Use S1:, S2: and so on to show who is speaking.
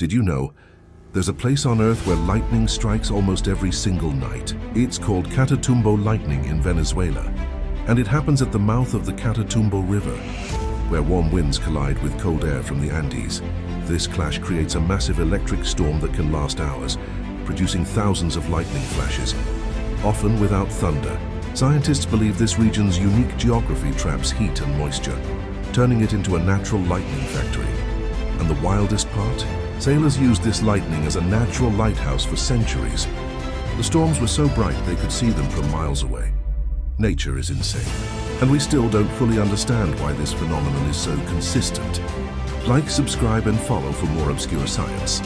S1: Did you know? There's a place on Earth where lightning strikes almost every single night. It's called Catatumbo lightning in Venezuela. And it happens at the mouth of the Catatumbo River, where warm winds collide with cold air from the Andes. This clash creates a massive electric storm that can last hours, producing thousands of lightning flashes, often without thunder. Scientists believe this region's unique geography traps heat and moisture, turning it into a natural lightning factory. And the wildest part? Sailors used this lightning as a natural lighthouse for centuries. The storms were so bright they could see them from miles away. Nature is insane, and we still don't fully understand why this phenomenon is so consistent. Like, subscribe, and follow for more obscure science.